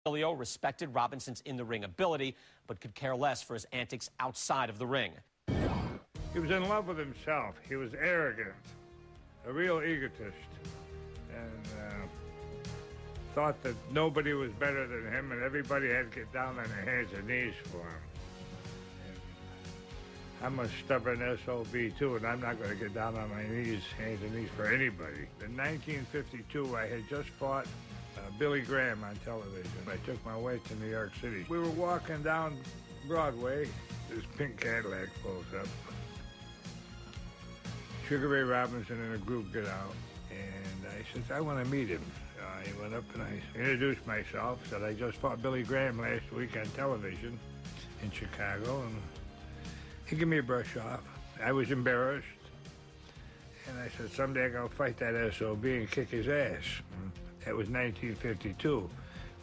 Basilio respected Robinson's in-the-ring ability, but could care less for his antics outside of the ring. He was in love with himself. He was arrogant, a real egotist, and thought that nobody was better than him, and everybody had to get down on their hands and knees for him. I'm a stubborn SOB too, and I'm not going to get down on my knees, hands and knees for anybody. In 1952, I had just fought Billy Graham on television. I took my wife to New York City. We were walking down Broadway. This pink Cadillac pulls up. Sugar Ray Robinson and a group get out, and I said, I want to meet him. He went up and I introduced myself, said I just fought Billy Graham last week on television in Chicago, and he gave me a brush off. I was embarrassed, and I said, someday I'm going to fight that SOB and kick his ass. That was 1952.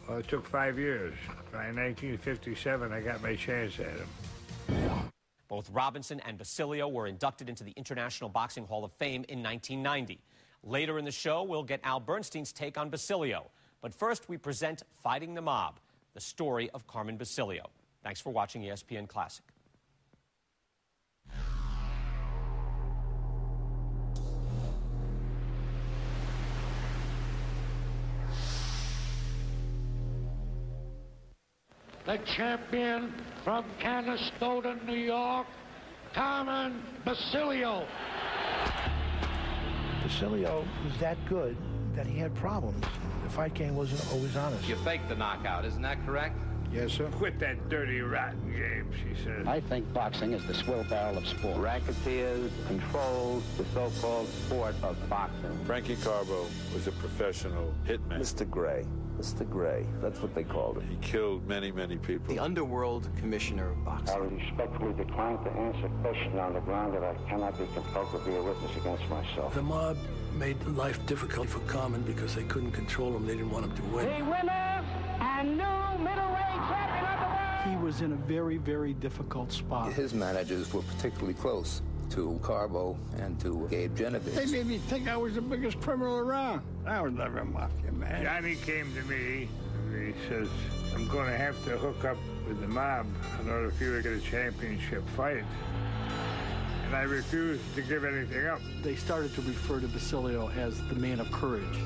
Well, it took 5 years. By 1957, I got my chance at him. Both Robinson and Basilio were inducted into the International Boxing Hall of Fame in 1990. Later in the show, we'll get Al Bernstein's take on Basilio. But first, we present Fighting the Mob, the story of Carmen Basilio. Thanks for watching ESPN Classic. The champion from Canastota, New York, Carmen Basilio. Basilio was that good that he had problems. The fight game wasn't always honest. You faked the knockout, isn't that correct? Yes, sir. Quit that dirty, rotten game, she said. I think boxing is the swill barrel of sport. Racketeers controls the so-called sport of boxing. Frankie Carbo was a professional hitman. Mr. Gray. Mr. Gray. That's what they called him. He killed many, many people. The underworld commissioner of boxing. I respectfully decline to answer questions on the ground that I cannot be compelled to be a witness against myself. The mob made life difficult for Carmen because they couldn't control him. They didn't want him to win. The winner and new middleweight champion of the world. He was in a very, very difficult spot. His managers were particularly close to Carbo and to Gabe Genovese. They made me think I was the biggest criminal around. I was never a mafia man. Johnny came to me and he says, I'm going to have to hook up with the mob in order for you to get a championship fight. And I refused to give anything up. They started to refer to Basilio as the man of courage.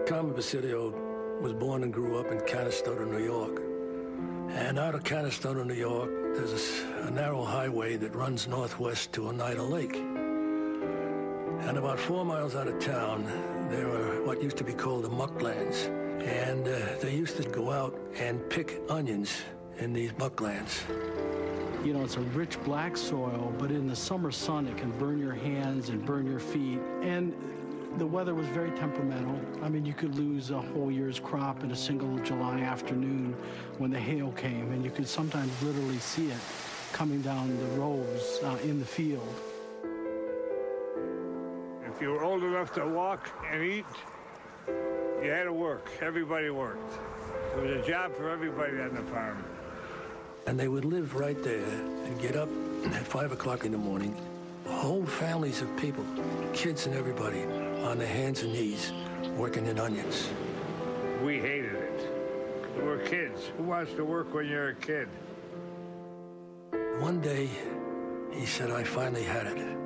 Carmen Basilio was born and grew up in Canastota, New York. And out of Canastota, New York, there's a narrow highway that runs northwest to Oneida Lake. And about 4 miles out of town, there are what used to be called the mucklands. And they used to go out and pick onions in these mucklands. You know, it's a rich black soil, but in the summer sun, it can burn your hands and burn your feet. And the weather was very temperamental. I mean, you could lose a whole year's crop in a single July afternoon when the hail came, and you could sometimes literally see it coming down the rows in the field. If you were old enough to walk and eat, you had to work. Everybody worked. There was a job for everybody on the farm. And they would live right there and get up at 5 o'clock in the morning. Whole families of people, kids and everybody, on their hands and knees, working in onions. We hated it. We were kids. Who wants to work when you're a kid? One day, he said, I finally had it.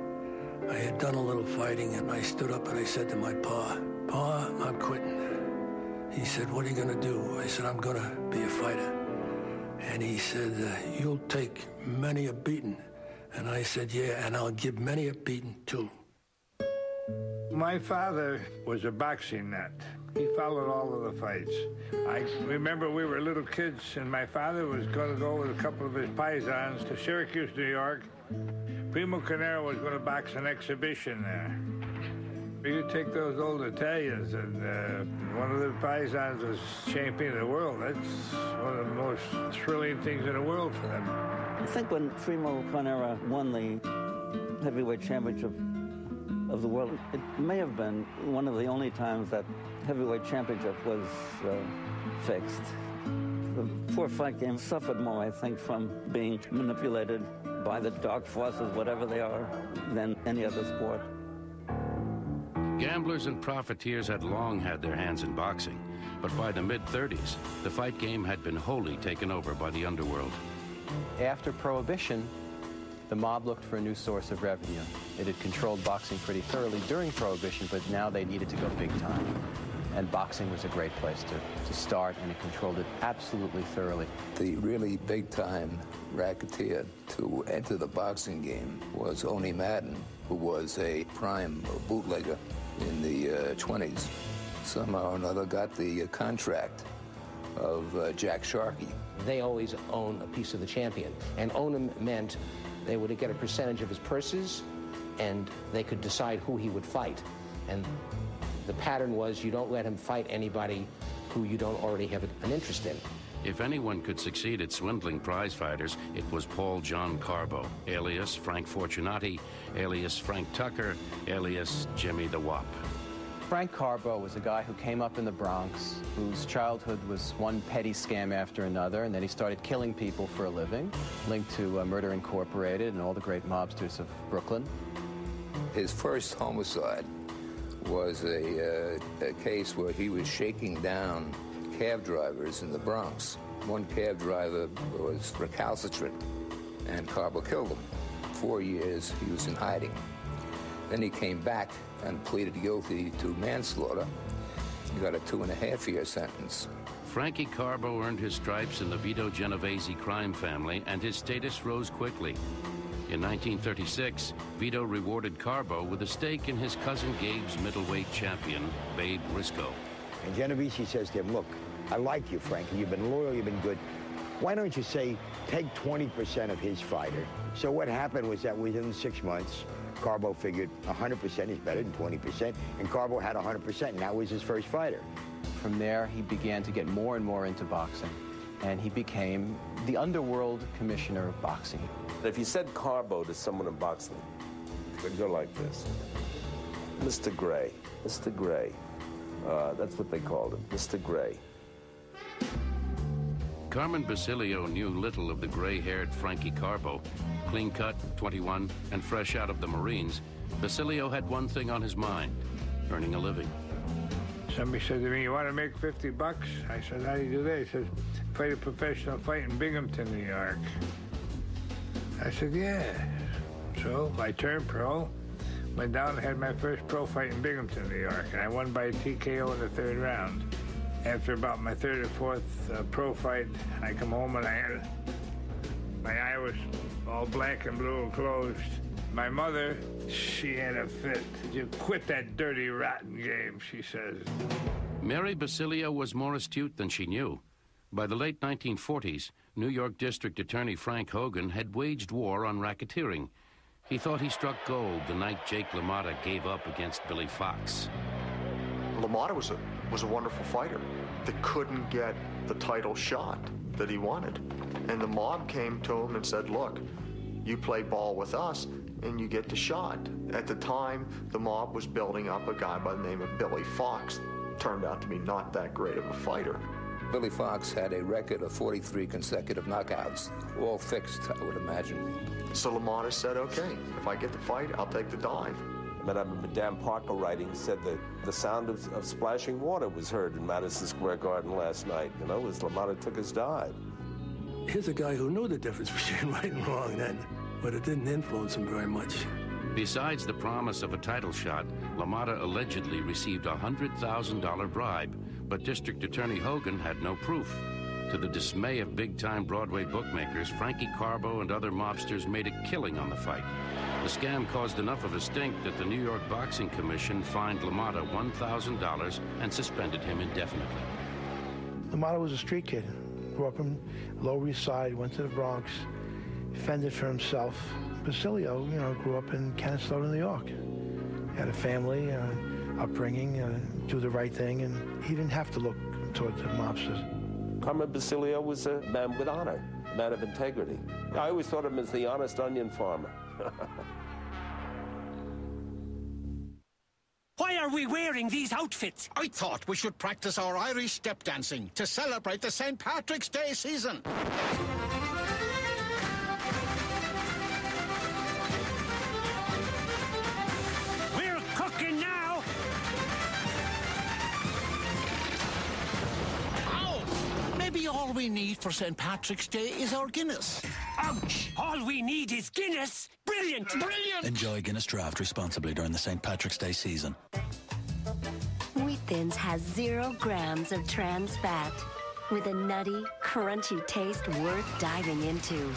I had done a little fighting, and I stood up and I said to my Pa, Pa, I'm quitting. He said, what are you going to do? I said, I'm going to be a fighter. And he said, you'll take many a beating. And I said, yeah, and I'll give many a beating, too. My father was a boxing nut. He followed all of the fights. I remember we were little kids, and my father was going to go with a couple of his paisans to Syracuse, New York. Primo Carnera was going to box an exhibition there. You take those old Italians, and one of the paisans was champion of the world. That's one of the most thrilling things in the world for them. I think when Primo Carnera won the heavyweight championship of the world. It may have been one of the only times that heavyweight championship was fixed. The poor fight game suffered more, I think, from being manipulated by the dark forces, whatever they are, than any other sport. Gamblers and profiteers had long had their hands in boxing, but by the mid-30s, the fight game had been wholly taken over by the underworld. After Prohibition, the mob looked for a new source of revenue. It had controlled boxing pretty thoroughly during Prohibition, but now they needed to go big time. And boxing was a great place to start, and it controlled it absolutely thoroughly. The really big-time racketeer to enter the boxing game was Oni Madden, who was a prime bootlegger in the 20s. Somehow or another got the contract of Jack Sharkey. They always own a piece of the champion, and own him meant they would get a percentage of his purses, and they could decide who he would fight. And the pattern was you don't let him fight anybody who you don't already have an interest in. If anyone could succeed at swindling prize fighters, it was Paul John Carbo, alias Frank Fortunati, alias Frank Tucker, alias Jimmy the Wop. Frank Carbo was a guy who came up in the Bronx, whose childhood was one petty scam after another, and then he started killing people for a living, linked to Murder Incorporated and all the great mobsters of Brooklyn. His first homicide was a case where he was shaking down cab drivers in the Bronx. One cab driver was recalcitrant, and Carbo killed him. 4 years he was in hiding. Then he came back and pleaded guilty to manslaughter. He got a 2.5-year sentence. Frankie Carbo earned his stripes in the Vito Genovese crime family, and his status rose quickly. In 1936, Vito rewarded Carbo with a stake in his cousin Gabe's middleweight champion, Babe Briscoe. And Genovese says to him, look, I like you, Frankie. You've been loyal, you've been good. Why don't you say, take 20% of his fighter? So what happened was that within 6 months, Carbo figured 100% is better than 20%, and Carbo had 100%, and that was his first fighter. From there, he began to get more and more into boxing, and he became the underworld commissioner of boxing. If you said Carbo to someone in boxing, they'd go like this. Mr. Gray, Mr. Gray. That's what they called him, Mr. Gray. Carmen Basilio knew little of the gray-haired Frankie Carbo. Clean-cut, 21, and fresh out of the Marines, Basilio had one thing on his mind, earning a living. Somebody said to me, you want to make $50? I said, how do you do that? He said, fight a professional fight in Binghamton, New York. I said, yeah. So I turned pro, went down and had my first pro fight in Binghamton, New York, and I won by TKO in the 3rd round. After about my 3rd or 4th pro fight, I come home and my eye was all black and blue and closed. My mother, she had a fit. You quit that dirty, rotten game, she says. Mary Basilio was more astute than she knew. By the late 1940s, New York District Attorney Frank Hogan had waged war on racketeering. He thought he struck gold the night Jake LaMotta gave up against Billy Fox. LaMotta was a wonderful fighter that couldn't get the title shot that he wanted. And the mob came to him and said, look, you play ball with us and you get the shot. At the time, the mob was building up a guy by the name of Billy Fox. Turned out to be not that great of a fighter. Billy Fox had a record of 43 consecutive knockouts, all fixed, I would imagine. So LaMotta said, okay, if I get the fight, I'll take the dive. Madame Parker writing said that the sound of splashing water was heard in Madison Square Garden last night, you know, as LaMotta took his dive. Here's a guy who knew the difference between right and wrong then, but it didn't influence him very much. Besides the promise of a title shot, LaMotta allegedly received a $100,000 bribe, but District Attorney Hogan had no proof. To the dismay of big-time Broadway bookmakers, Frankie Carbo and other mobsters made a killing on the fight. The scam caused enough of a stink that the New York Boxing Commission fined LaMotta $1,000 and suspended him indefinitely. LaMotta was a street kid. Grew up in Lower East Side, went to the Bronx, fended for himself. Basilio, grew up in Canastota, New York. Had a family, upbringing, do the right thing, and he didn't have to look toward the mobsters. Carmen Basilio was a man with honor, a man of integrity. I always thought of him as the honest onion farmer. are we wearing these outfits? I thought we should practice our Irish step dancing to celebrate the St. Patrick's Day season. We're cooking now! Ow! Maybe all we need for St. Patrick's Day is our Guinness. Ouch! All we need is Guinness! Brilliant! Brilliant! Enjoy Guinness Draft responsibly during the St. Patrick's Day season. Wheat Thins has 0 grams of trans fat with a nutty, crunchy taste worth diving into.